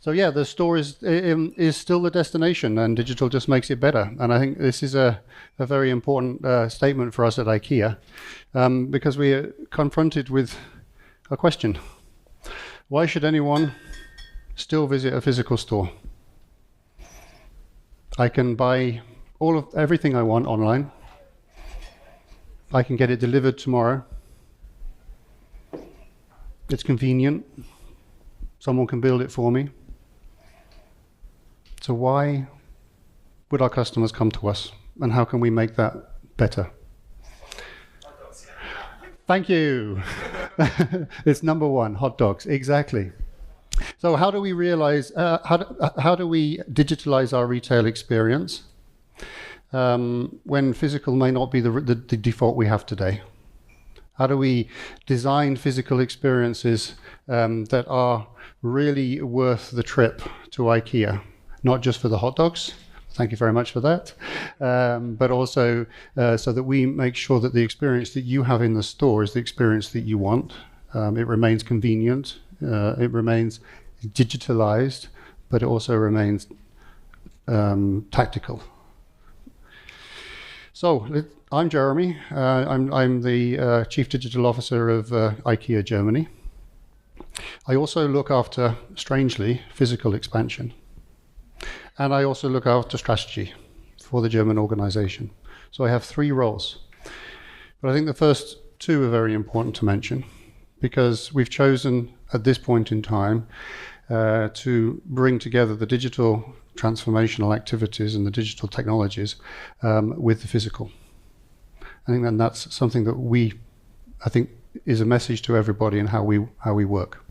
So yeah, the store is still the destination, and digital just makes it better. And I think this is a very important statement for us at IKEA, because we are confronted with a question: why should anyone still visit a physical store? I can buy everything I want online. I can get it delivered tomorrow. It's convenient. Someone can build it for me. So why would our customers come to us, and how can we make that better? Thank you. It's number one, hot dogs, exactly. So how do we realize, how do we digitalize our retail experience when physical may not be the default we have today? How do we design physical experiences that are really worth the trip to IKEA? Not just for the hot dogs, thank you very much for that, but also so that we make sure that the experience that you have in the store is the experience that you want. It remains convenient, it remains digitalized, but it also remains tactical. So I'm Jeremy. I'm the Chief Digital Officer of IKEA Germany. I also look after, strangely, physical expansion. And I also look after strategy for the German organization. So I have 3 roles. But I think the first 2 are very important to mention, because we've chosen at this point in time to bring together the digital transformational activities and the digital technologies with the physical. I think that's something that I think is a message to everybody in how we work.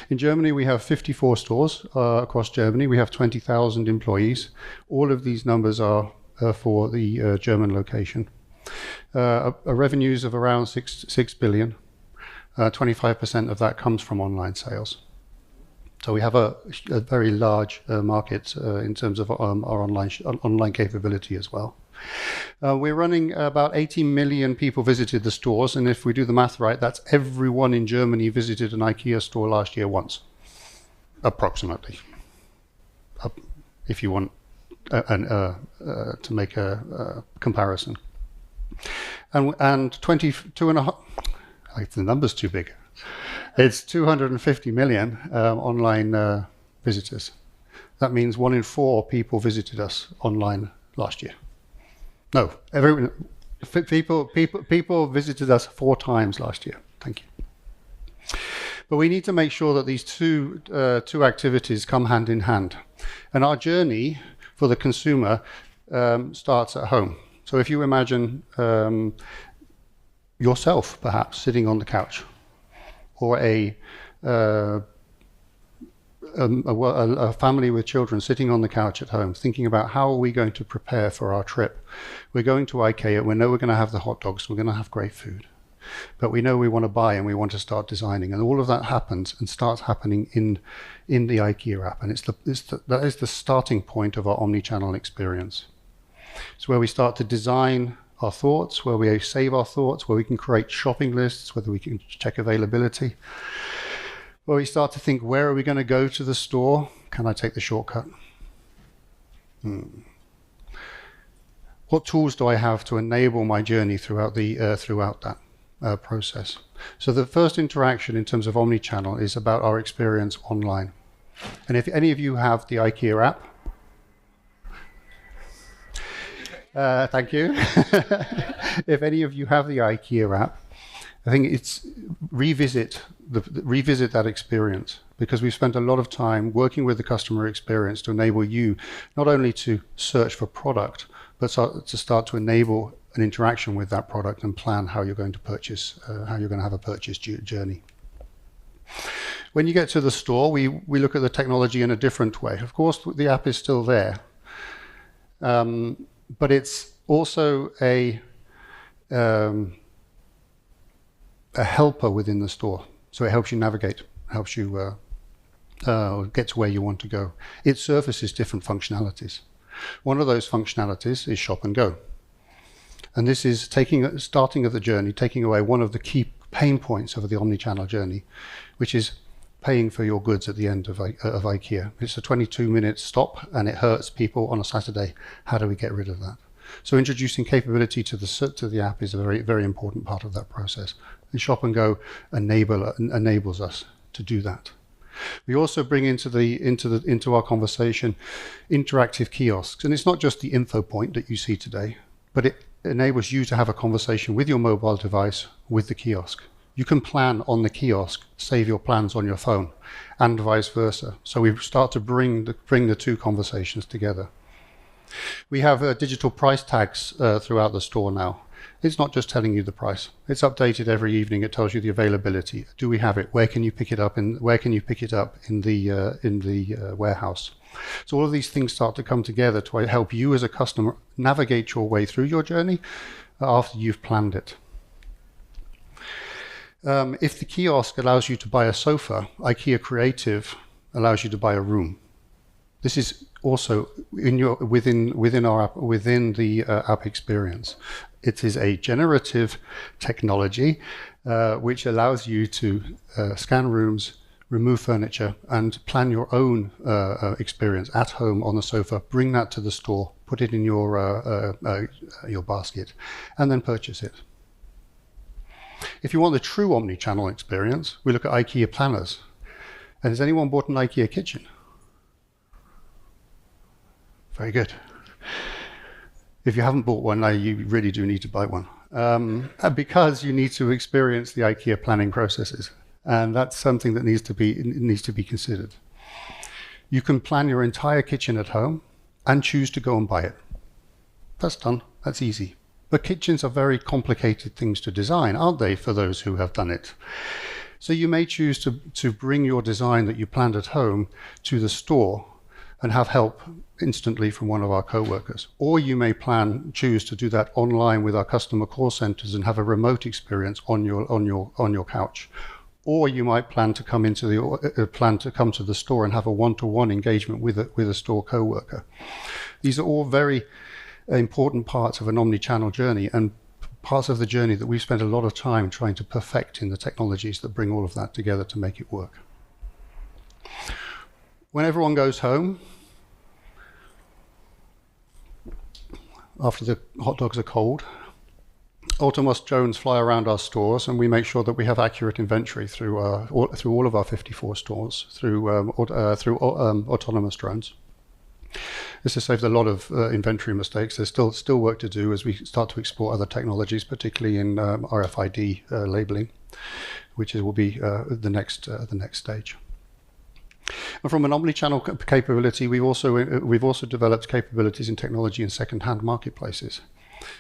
In Germany, we have 54 stores across Germany. We have 20,000 employees. All of these numbers are for the German location. Revenues of around 6 billion. 25% of that comes from online sales. So we have a very large market in terms of our online capability as well. We're running about 80 million people visited the stores, and if we do the math right, that's everyone in Germany visited an IKEA store last year once, approximately, if you want to make a comparison. And 22.5, like the number's too big. It's 250 million online visitors. That means 1 in 4 people visited us online last year. No, people visited us 4 times last year. Thank you. But we need to make sure that these two activities come hand in hand. And our journey for the consumer starts at home. So if you imagine yourself perhaps sitting on the couch, or a family with children sitting on the couch at home, thinking about how are we going to prepare for our trip. We're going to IKEA, we know we're going to have the hot dogs, we're going to have great food. But we know we want to buy and we want to start designing. And all of that happens and starts happening in the IKEA app. And that is the starting point of our omnichannel experience. It's where we start to design our thoughts, where we save our thoughts, where we can create shopping lists, whether we can check availability, where we start to think, where are we going to go to the store? Can I take the shortcut? What tools do I have to enable my journey throughout that process? So the first interaction in terms of omnichannel is about our experience online. And if any of you have the IKEA app, thank you. If any of you have the IKEA app, I think it's revisit that experience, because we've spent a lot of time working with the customer experience to enable you not only to search for product, but to start to enable an interaction with that product and plan how you're going to purchase, how you're going to have a purchase journey. When you get to the store, we look at the technology in a different way. Of course, the app is still there. But it's also a helper within the store. So it helps you navigate, helps you get to where you want to go. It surfaces different functionalities. One of those functionalities is shop and go. And this is starting of the journey, taking away one of the key pain points of the omnichannel journey, which is paying for your goods at the end of IKEA. It's a 22-minute stop, and it hurts people on a Saturday. How do we get rid of that? So introducing capability to the app is a very, very important part of that process. And Shop and Go enables us to do that. We also bring into our conversation interactive kiosks, and it's not just the info point that you see today, but it enables you to have a conversation with your mobile device with the kiosk. You can plan on the kiosk, save your plans on your phone, and vice versa. So we start to bring the two conversations together. We have digital price tags throughout the store now. It's not just telling you the price. It's updated every evening. It tells you the availability. Do we have it? Where can you pick it up? In the warehouse? So all of these things start to come together to help you as a customer navigate your way through your journey after you've planned it. If the kiosk allows you to buy a sofa, IKEA Creative allows you to buy a room. This is also within the app experience. It is a generative technology which allows you to scan rooms, remove furniture, and plan your own experience at home on the sofa. Bring that to the store, put it in your basket, and then purchase it. If you want the true omni-channel experience, we look at IKEA planners. And has anyone bought an IKEA kitchen? Very good. If you haven't bought one, you really do need to buy one, because you need to experience the IKEA planning processes, and that's something that needs to be considered. You can plan your entire kitchen at home and choose to go and buy it. That's done. That's easy. But kitchens are very complicated things to design, aren't they, for those who have done it? So you may choose to bring your design that you planned at home to the store and have help instantly from one of our co-workers. Or you may choose to do that online with our customer call centers and have a remote experience on your couch. Or you might plan to come to the store and have a one-to-one engagement with a store co-worker. These are all very important parts of an omni-channel journey, and parts of the journey that we've spent a lot of time trying to perfect in the technologies that bring all of that together to make it work. When everyone goes home, after the hot dogs are cold, Autonomous drones fly around our stores, and we make sure that we have accurate inventory through all of our 54 stores through autonomous drones. This has saved a lot of inventory mistakes. There's still work to do as we start to explore other technologies, particularly in RFID labeling, which will be the next stage. And from an omnichannel capability, we've also developed capabilities in technology in second-hand marketplaces,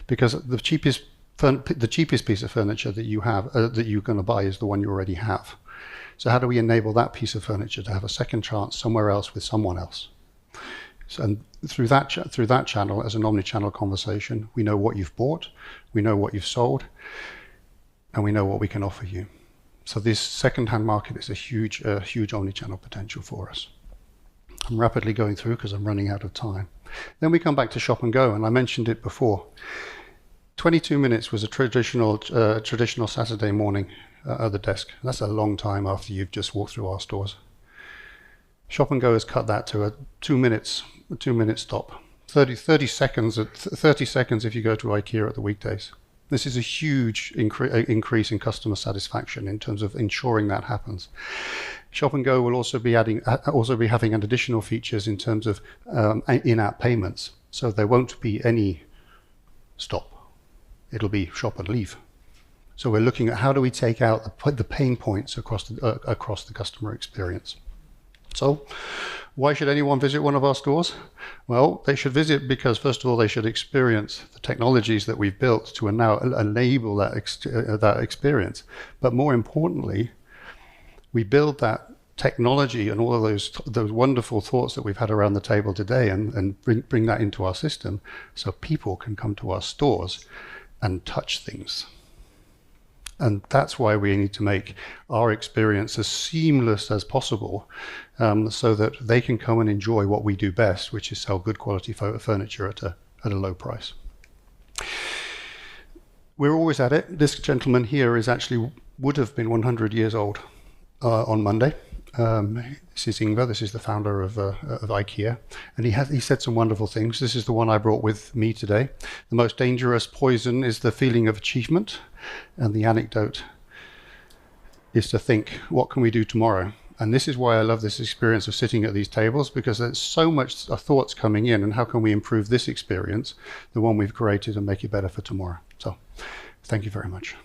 because the cheapest piece of furniture that you have that you're going to buy is the one you already have. So how do we enable that piece of furniture to have a second chance somewhere else with someone else? So, and through that channel, as an omnichannel conversation, we know what you've bought, we know what you've sold, and we know what we can offer you. So this second-hand market is a huge omnichannel potential for us. I'm rapidly going through because I'm running out of time. Then we come back to Shop and Go, and I mentioned it before. 22 minutes was a traditional Saturday morning at the desk. That's a long time after you've just walked through our stores. Shop and Go has cut that to a 2 minute stop. 30 seconds if you go to IKEA at the weekdays. This is a huge increase in customer satisfaction in terms of ensuring that happens. Shop and Go will also be having additional features in terms of in-app payments. So there won't be any stop. It'll be shop and leave. So we're looking at how do we take out the pain points across the customer experience. So why should anyone visit one of our stores? Well, they should visit because, first of all, they should experience the technologies that we've built to now enable that experience. But more importantly, we build that technology and all of those wonderful thoughts that we've had around the table today and bring that into our system so people can come to our stores and touch things. And that's why we need to make our experience as seamless as possible, so that they can come and enjoy what we do best, which is sell good quality furniture at a low price. We're always at it. This gentleman here would have been 100 years old on Monday. This is Ingvar. This is the founder of IKEA, and he said some wonderful things. This is the one I brought with me today. The most dangerous poison is the feeling of achievement, and the anecdote is to think, what can we do tomorrow? And this is why I love this experience of sitting at these tables, because there's so much thoughts coming in, and how can we improve this experience, the one we've created, and make it better for tomorrow? So thank you very much.